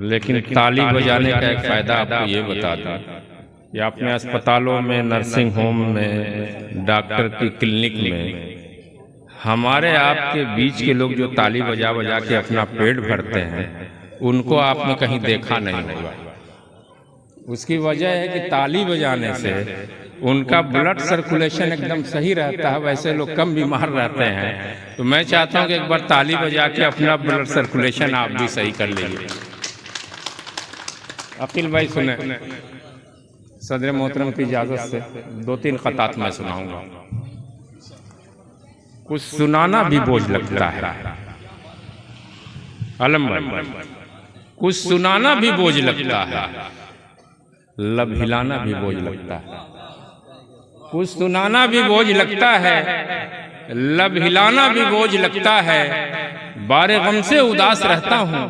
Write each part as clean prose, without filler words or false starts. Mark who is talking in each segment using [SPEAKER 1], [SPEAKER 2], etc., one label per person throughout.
[SPEAKER 1] लेकिन ताली बजाने का एक फ़ायदा आपको ये बता दूं कि अपने अस्पतालों में, नर्सिंग होम में, डॉक्टर की क्लिनिक में हमारे आपके बीच के लोग जो ताली बजा बजा के अपना पेट भरते हैं, उनको आपने कहीं देखा नहीं होगा। उसकी वजह है कि ताली बजाने से उनका ब्लड सर्कुलेशन एकदम सही रहता है, वैसे लोग कम बीमार रहते हैं। तो मैं चाहता हूं कि एक बार ताली बजा के अपना ब्लड सर्कुलेशन आप भी सही कर लीजिए। अकील भाई सुने, सदर मोहतरम की इजाज़त से 2-3 ख़तात मैं सुनाऊंगा। कुछ सुनाना भी बोझ लगता है अलम भाई, कुछ सुनाना भी बोझ लगता है, लब हिलाना भी बोझ लगता है। कुछ सुनाना भी बोझ लगता है, लब हिलाना भी बोझ लगता है। बारे गम से उदास रहता हूँ,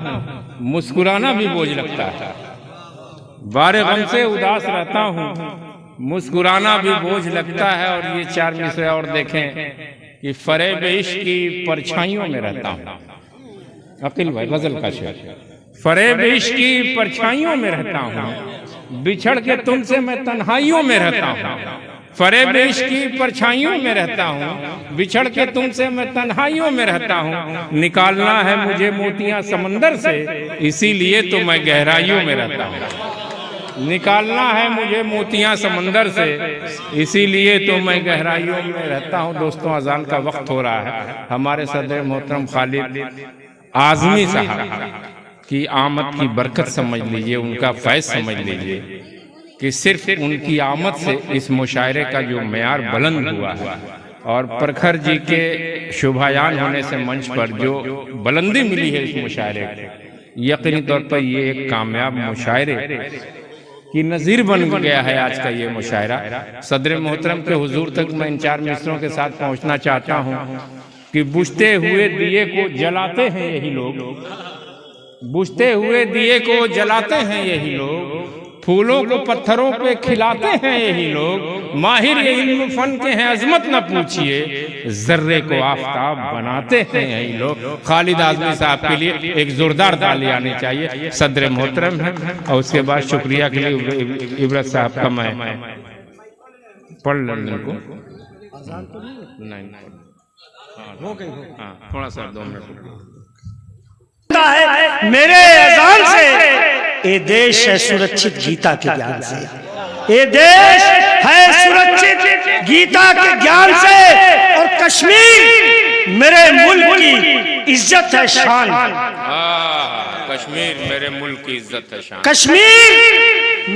[SPEAKER 1] मुस्कुराना भी बोझ लगता है। बारे गम से उदास रहता हूँ, मुस्कुराना भी बोझ लगता है। और ये 4 मिसरे और देखें कि फरेब इश्क की परछाइयों में रहता हूँ। अकील भाई गजल का शेर, फरेब इश्क की परछाइयों में रहता हूँ, बिछड़ के तुमसे मैं तन्हाइयों में रहता हूँ। फरेब इश्क की परछाइयों में रहता हूँ, बिछड़ के तुमसे मैं तन्हाइयों में रहता हूँ। निकालना है मुझे मोतियां समंदर से, इसीलिए तो मैं गहराइयों में रहता हूँ। निकालना है मुझे मोतियां समंदर से, इसीलिए तो मैं गहराइयों में रहता हूँ। दोस्तों, अजान का वक्त हो रहा है। हमारे सदर मोहतरम खालिद आज़मी साहब की आमद की बरकत समझ लीजिए, उनका फैज़ समझ लीजिए कि सिर्फ उनकी आमद से इस मुशायरे का जो मेयार बुलंद हुआ है और प्रखर जी के शुभायान होने से मंच पर जो बुलंदी मिली है इस मुशायरे को, यकीनी तौर पर ये एक कामयाब मुशायरे की नज़ीर बन गया है आज का ये मुशायरा। सदर मोहतरम के हुजूर तक मैं इन 4 मिसरों के साथ पहुँचना चाहता हूँ कि बुझते हुए दिए को जलाते हैं यही लोग, बुझते हुए दिए को जलाते हैं यही लोग, फूलों को पत्थरों पे खिलाते हैं यही लोग। माहिर ये इल्म फन के हैं, अजमत न पूछिए, जर्रे को आफताब बनाते हैं यही लोग। खालिद आज़मी साहब के लिए एक जोरदार ताली आनी चाहिए। सदर मोहतरम है। और उसके बाद शुक्रिया के लिए इबरत साहब का मैं पढ़ लेने को नहीं, थोड़ा सा 2 मिनट
[SPEAKER 2] है मेरे अज़ान से। ये देश है सुरक्षित गीता के ज्ञान से, ये देश है सुरक्षित गीता के ज्ञान से। और कश्मीर मेरे मुल्क की इज्जत है, शान।
[SPEAKER 1] कश्मीर मेरे मुल्क की इज्जत है, शान।
[SPEAKER 2] कश्मीर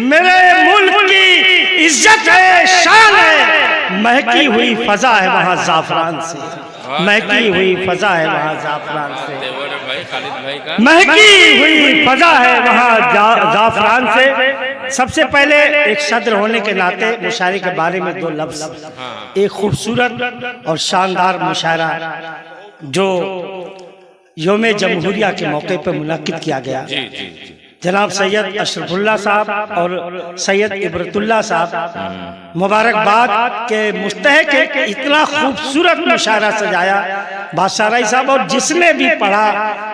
[SPEAKER 2] मेरे मुल्क की इज्जत है, शान है। महकी हुई फजा है वहाँ जाफरान से, महकी हुई फजा है वहाँ जाफरान से, महकी हुई फजा है वहाँ जाफरान से। सबसे पहले एक सदर होने के नाते मुशायरे के बारे में 2 लफ्ज़। एक खूबसूरत और शानदार मुशायरा जो योम जमहूरिया के मौके पर मुनक्किद किया गया। जनाब सैयद अशरफुल्ला साहब और सैयद इबरतुल्ला साहब मुबारकबाद के मुस्तहक है। इतना खूबसूरत मुशायरा सजाया बादशाह साहब। और जिसने भी पढ़ा,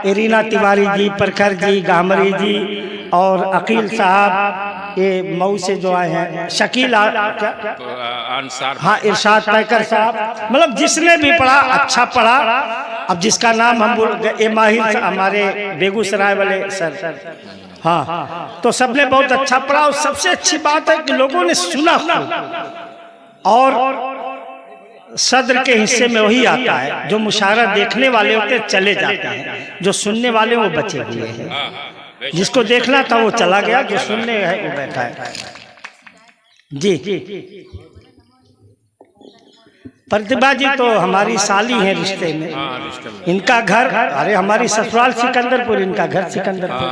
[SPEAKER 2] एरीना तिवारी जी, प्रखर जी, गामरी जी और अकील साहब, ये मऊ से जो आए हैं, शकील अंसार, हाँ, इरशाद पैकर साहब, मतलब जिसने भी पढ़ा अच्छा पढ़ा। अब जिसका नाम हम बोल गए, माहिर हमारे बेगूसराय वाले सर, हाँ, तो सबने बहुत अच्छा पढ़ा। और सबसे अच्छी बात है कि लोगों ने सुना और सदर के हिस्से में वही आता है जो मुशायरा देखने वाले होते चले जाते हैं, जो सुनने वाले वो बचे हुए हैं। जिसको देखना था वो चला गया, जो सुनने है वो बैठा है। जी, प्रतिभा जी तो हमारी साली है रिश्ते में। इनका घर, अरे हमारी ससुराल सिकंदरपुर, इनका घर सिकंदरपुर।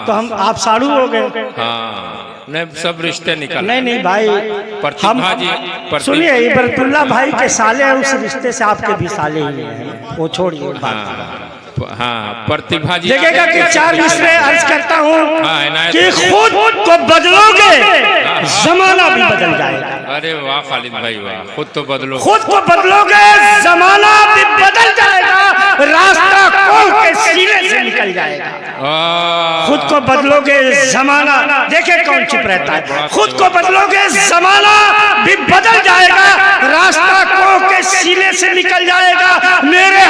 [SPEAKER 2] तो हम आप साड़ू हो गए।
[SPEAKER 1] नहीं, सब रिश्ते निकल।
[SPEAKER 2] नहीं भाई, हम सुनिए, इबरतुल्ला भाई के साले हैं, उस रिश्ते से आपके भी साले ही हैं, वो छोड़िए।
[SPEAKER 1] हाँ, प्रतिभा जी
[SPEAKER 2] देखिएगा कि 4 मिसरे अर्ज करता हूँ कि खुद को बदलोगे जमाना भी बदल जाएगा।
[SPEAKER 1] अरे वाह खालिद भाई वाह, खुद तो बदलो,
[SPEAKER 2] खुद को बदलोगे जमाना भी बदल जाएगा। रास्ता खोल के सीने से निकल जाएगा। खुद को बदलोगे जमाना, देखे कौन चुप रहता है, खुद को बदलोगे जमाना भी बदल जाएगा, रास्ता खोल के सीने से निकल जाएगा। मेरे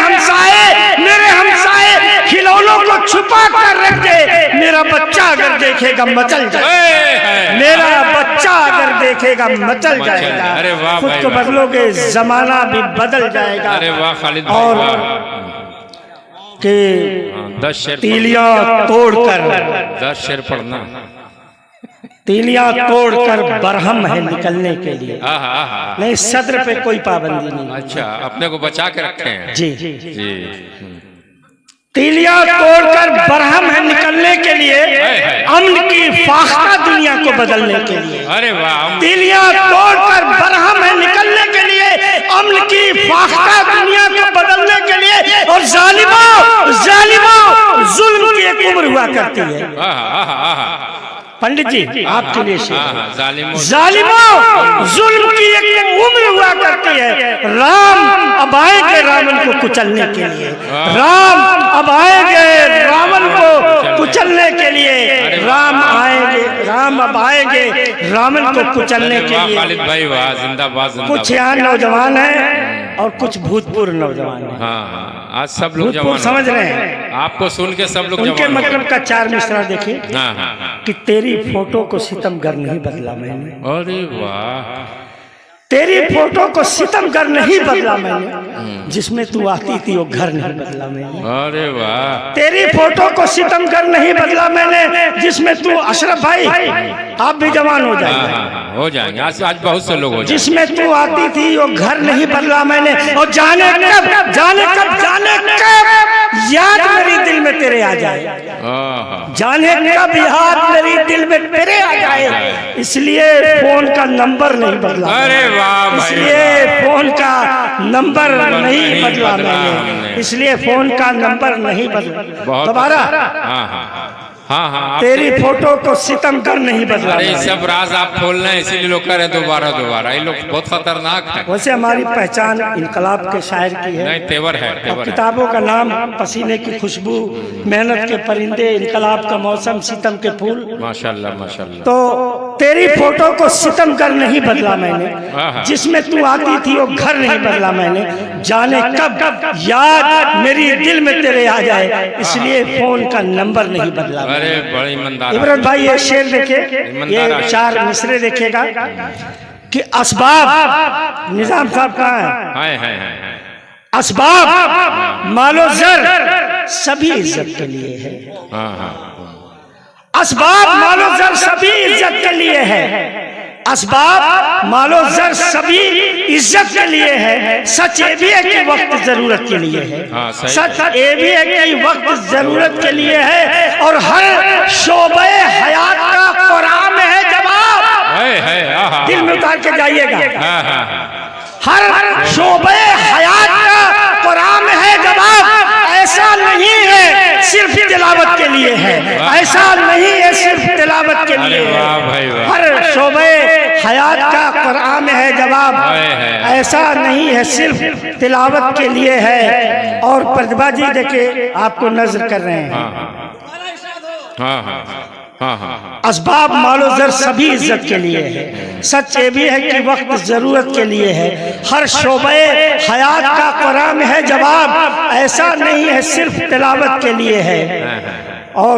[SPEAKER 2] हमसाए खिलौनों को छुपा कर रख दे, मेरा बच्चा अगर देखेगा मचल जाएगा, मेरा बच्चा अगर देखेगा मचल जाएगा। खुद को बदलोगे जमाना भी बदल जाएगा।
[SPEAKER 1] अरे वाह खालिद
[SPEAKER 2] और कि
[SPEAKER 1] 10 शेर
[SPEAKER 2] तीलियां तोड़कर
[SPEAKER 1] 10 शेर पढ़ना,
[SPEAKER 2] तीलियां तोड़कर बरहम है निकलने के लिए। नहीं, सदर पे कोई पाबंदी नहीं।
[SPEAKER 1] अच्छा, अपने को बचा के रखे हैं।
[SPEAKER 2] जी
[SPEAKER 1] जी।
[SPEAKER 2] तीलियां तोड़कर बरहम है निकलने के लिए, अमन की फाख्ता दुनिया को बदलने के लिए।
[SPEAKER 1] अरे वाह,
[SPEAKER 2] तीलियां तोड़कर बरहम है निकलने के लिए, अमन की फाख्ता दुनिया को बदलने के लिए। और जालिमों जुल्म की एक उम्र हुआ करती है। पंडित जी आपके लिए जालिमों जुल्म की एक उम्र हुआ करती है। राम अब आएंगे रावण को कुचलने के लिए, राम अब आएंगे रावण को कुचलने के लिए, राम अब आएंगे रावण को कुचलने के लिए।
[SPEAKER 1] खालिद भाई वाह, जिंदाबाद।
[SPEAKER 2] कुछ यहाँ नौजवान हैं और कुछ भूतपूर्व नौजवान हैं।
[SPEAKER 1] हाँ, आज सब लोग जवान
[SPEAKER 2] समझ रहे हैं,
[SPEAKER 1] आपको सुन के सब लोग
[SPEAKER 2] उनके मतलब का 4 मिसरा देखिए।
[SPEAKER 1] हाँ।
[SPEAKER 2] कि तेरी फोटो को सितमगर नहीं बदला मैंने।
[SPEAKER 1] अरे वाह,
[SPEAKER 2] तेरी फोटो को सितमगर नहीं बदला मैंने, जिसमें तू आती थी वो घर नहीं बदला मैंने।
[SPEAKER 1] अरे वाह,
[SPEAKER 2] तेरी फोटो को सितमगर नहीं बदला मैंने, जिसमें तू अशरफ भाई आप भी जवान हो जाएंगे।
[SPEAKER 1] हो जाएंगे, आज बहुत से लोग हो जाएंगे।
[SPEAKER 2] जिसमें तू आती थी वो घर नहीं बदला मैंने। और जाने कब याद मेरी दिल में तेरे आ जाए, जाने कब याद मेरी दिल में तेरे आ जाए, इसलिए फोन का नंबर नहीं बदला।
[SPEAKER 1] अरे वाह,
[SPEAKER 2] इसलिए फोन का नंबर नहीं बदला मैंने, इसलिए फोन का नंबर नहीं बदला। दोबारा तेरी फोटो को सितमगर नहीं बदला।
[SPEAKER 1] अरे सब राज आप खोलना है, इसीलिए लोग कह रहे दोबारा। ये लोग बहुत खतरनाक है।
[SPEAKER 2] वैसे हमारी पहचान इनकलाब के शायर की है।
[SPEAKER 1] नहीं, तेवर है।
[SPEAKER 2] किताबों का नाम पसीने की खुशबू, मेहनत के परिंदे, इनकलाब का मौसम, सितम के फूल।
[SPEAKER 1] माशाल्लाह माशाल्लाह।
[SPEAKER 2] तो तेरी फोटो को सितमगर नहीं बदला मैंने, जिसमें तू आती थी वो घर नहीं बदला मैंने। जाने कब याद मेरी दिल में तेरे आ जाए, इसलिए फोन का नंबर नहीं बदला।
[SPEAKER 1] अरे बड़ी ईमानदार
[SPEAKER 2] इब्राहिम भाई ये शेर देखिए, ये 4 मिसरे देखिएगा कि असबाब, निजाम साहब कहाँ है? असबाब मालो जर सभी इज्जत के लिए है। असबाब मालो जर सभी इज्जत के लिए है। असबाब मालो जर सभी इज्जत के लिए है। सच ये भी है कि वक्त जरूरत के लिए है। सच ये भी है कि वक्त जरूरत के लिए है। और हर शोबे हयात का कुरान में है जवाब। दिल में उतार के जाइएगा, हर शोबे हयात का कुरान में है जवाब। ऐसा नहीं है सिर्फ तिलावत के लिए है, ऐसा नहीं है सिर्फ तिलावत के लिए है। हर शोबे हयात का कुरान में है जवाब। ऐसा नहीं है सिर्फ तिलावत के लिए है। और प्रतिभा जी देखिए आपको नजर कर रहे हैं। असबाब मालो जर सभी इज्जत के लिए है। सच ये भी है कि वक्त जरूरत के लिए है। हर शोबे हयात का कुरान में है जवाब। ऐसा नहीं है सिर्फ तिलावत के लिए है। और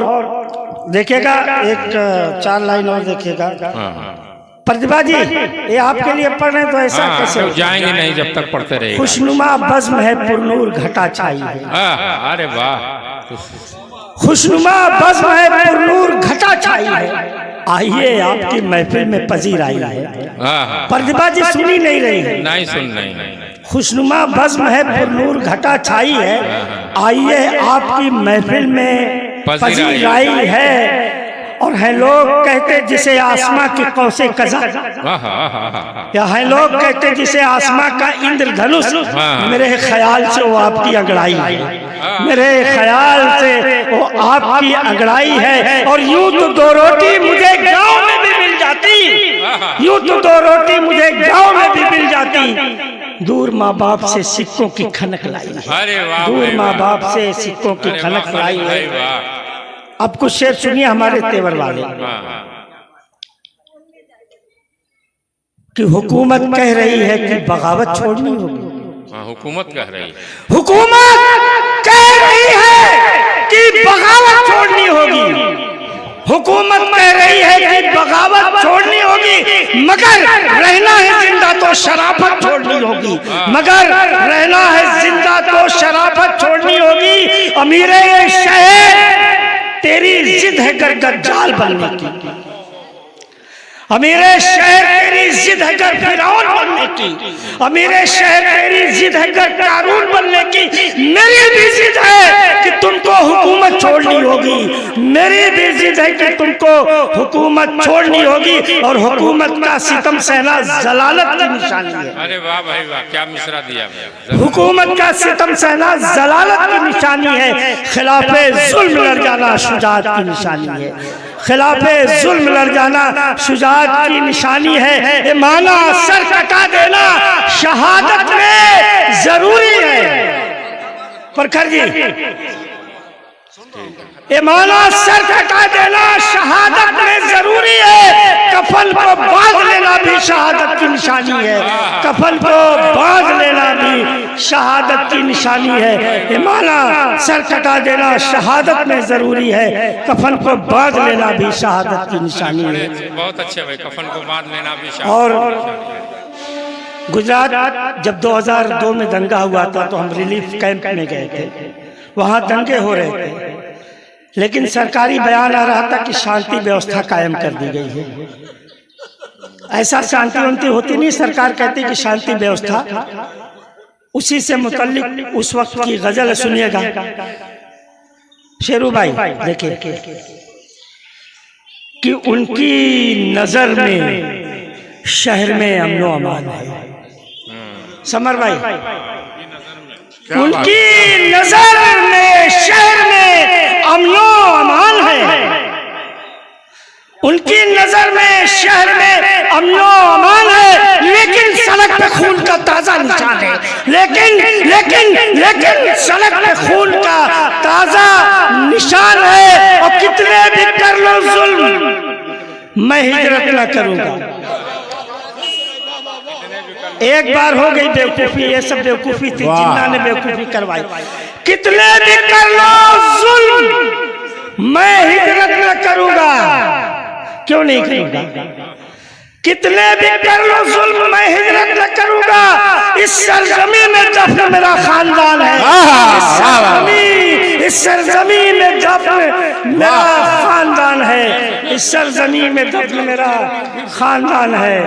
[SPEAKER 2] देखिएगा एक 4 लाइन और देखिएगा। प्रतिभा जी ये आपके लिए पढ़ रहे हैं तो ऐसा कैसे
[SPEAKER 1] जाएंगे नहीं जब तक पढ़ते रहे।
[SPEAKER 2] खुशनुमा बज़्म है पुरनूर घटा छाई है।
[SPEAKER 1] अरे वाह,
[SPEAKER 2] खुशनुमा बज़्म है पुरनूर घटा छाई है। आइए आपकी महफिल में पजीर आई है। प्रतिभा जी सुनी नहीं रही है।
[SPEAKER 1] नहीं सुन नहीं।
[SPEAKER 2] खुशनुमा बज़्म है पुरनूर घटा छाई है। आइए आपकी महफिल में पजीर आई है। और है लोग कहते जिसे आसमां की कौसे कज़ा, या है लोग कहते जिसे आसमां का इंद्रधनुष। मेरे ख्याल से वो आपकी अंगड़ाई है। मेरे ख्याल से वो आपकी अंगड़ाई है। और यूं तो 2 रोटी मुझे गांव में भी मिल जाती, यूं तो 2 रोटी मुझे गांव में भी मिल जाती। दूर माँ बाप से सिक्कों की खनक लाई है।
[SPEAKER 1] अरे वाह,
[SPEAKER 2] दूर
[SPEAKER 1] भाई
[SPEAKER 2] माँ
[SPEAKER 1] वाह।
[SPEAKER 2] बाप से सिक्कों की
[SPEAKER 1] अरे
[SPEAKER 2] खनक
[SPEAKER 1] वाह,
[SPEAKER 2] लाई
[SPEAKER 1] भाई
[SPEAKER 2] है।
[SPEAKER 1] वाह।
[SPEAKER 2] अब कुछ शेर सुनिए हमारे तेवर वाले
[SPEAKER 1] हाँ,
[SPEAKER 2] कि हुकूमत कह रही है कि बगावत छोड़नी होगी।
[SPEAKER 1] हाँ, हुकूमत कह रही है।
[SPEAKER 2] हुकूमत कह रही है कि बगावत छोड़नी होगी। हुकूमत कह रही है कि बगावत छोड़नी होगी, मगर रहना है जिंदा तो शराफत छोड़नी होगी। मगर रहना है जिंदा तो शराफत छोड़नी होगी। अमीरे शहर तेरी जिद है गर दज्जाल बनने की। अमीरे शहर तेरी जिद है गर फिरौन बनने की। अमीरे शहर तेरी जिद है गर कारून बनने की। मेरी भी जिद है कि तुमको हुकूमत छोड़नी होगी। मेरी भी जिद है कि तुमको हुकूमत छोड़नी होगी। और हुकूमत का सितम सहना जलालत की निशानी है।
[SPEAKER 1] अरे वाह भाई वाह, क्या मिसरा दिया भैया।
[SPEAKER 2] हुकूमत का सितम सहना जलालत की निशानी है। खिलाफे जुल्म लड़ जाना शुजाअत की निशानी है। खिलाफे जुल्म लड़ जाना शुजाअत की निशानी है। ये माना सर कटा देना शहादत में जरूरी है। प्रखर जी, ये माना सर कटा देना शहादत में जरूरी है। कफन को बांध लेना भी शहादत की निशानी है। कफन को बांध लेना भी शहादत की निशानी है। ये माना सर कटा देना शहादत में जरूरी है। कफन को बांध लेना भी शहादत की निशानी है।
[SPEAKER 1] बहुत अच्छे भाई, कफन को बांध लेना भी।
[SPEAKER 2] और गुजरात जब 2002 में दंगा हुआ था तो हम रिलीफ कैंप में गए थे। वहां दंगे हो रहे थे, लेकिन सरकारी बयान आ रहा था कि शांति व्यवस्था कायम कर दी गई है। ऐसा शांति वांति होती नहीं। सरकार कहती कि शांति व्यवस्था। उसी से मुतल्लिक उस वक्त की गजल सुनिएगा। शेरू भाई देखिए कि उनकी नजर में शहर में अमनो अमान है। समर भाई, उनकी नजर में शहर में अमनो अमान है। उनकी नजर में शहर में अमनो अमान है, लेकिन सड़क पे खून का ताजा निशान है। लेकिन सड़क पे खून का ताजा निशान है। और कितने भी कर लो जुल्म, मैं हिजरत न करूंगा। एक बार हो गई बेवकूफी, ये सब बेवकूफी थी जिन्ना ने बेवकूफी करवाई। कितने भी कर लो जुल्म, मैं हिजरत न करूंगा। क्यों नहीं करूंगा? कितने भी कर लो जुल्म, मैं हिजरत न करूंगा। इस सरजमी में दफन मेरा खानदान है। इस सरजमी में दफन मेरा खानदान है। इस सरजमी में दफन मेरा खानदान है।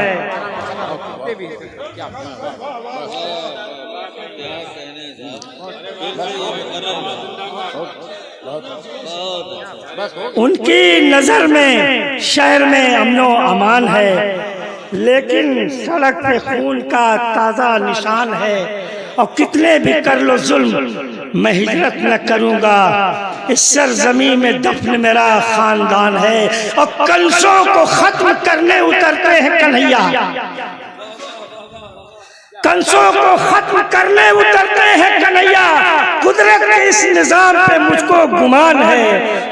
[SPEAKER 2] उनकी नजर में शहर में अमनो अमान है, लेकिन सड़क पे खून का ताजा निशान है। और कितने भी कर लो जुल्म, मैं हिजरत न करूंगा। इस सरजमी में दफन मेरा खानदान है। और कंसों को खत्म करने उतरते हैं कन्हैया। कंसों को खत्म करने उतरते हैं कन्हैया। कुदरत के इस निजाम पे मुझको गुमान है।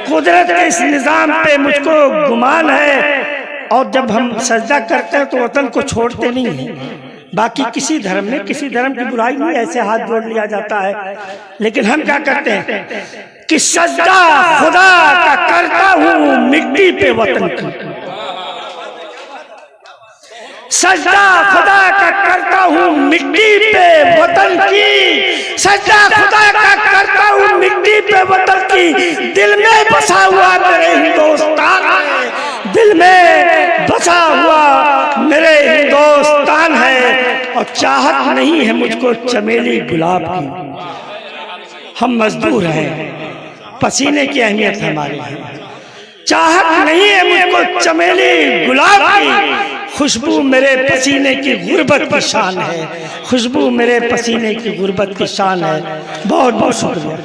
[SPEAKER 2] कुदरत के इस निजाम पे मुझको गुमान है। और जब हम सजदा करते हैं तो वतन को छोड़ते नहीं हैं। बाकी किसी धर्म में किसी धर्म की बुराई नहीं, ऐसे हाथ जोड़ लिया जाता है। लेकिन हम क्या करते हैं कि सजदा खुदा का करता हूँ मिट्टी पे वतन की। सजदा खुदा का करता हूँ मिट्टी पे वतन की। सजदा खुदा का करता हूँ मिट्टी पे वतन की। दिल में बसा हुआ मेरे हिंदुस्तान है। दिल में बसा हुआ मेरे हिंदुस्तान है। और चाहत नहीं है मुझको चमेली गुलाब की। हम मजदूर हैं, पसीने की अहमियत हमारी है। चाहत नहीं है मुझको चमेली गुलाब की। खुशबू मेरे पसीने की गुर्बत की शान है। खुशबू मेरे पसीने की गुर्बत की शान है। बहुत बहुत शुक्रिया।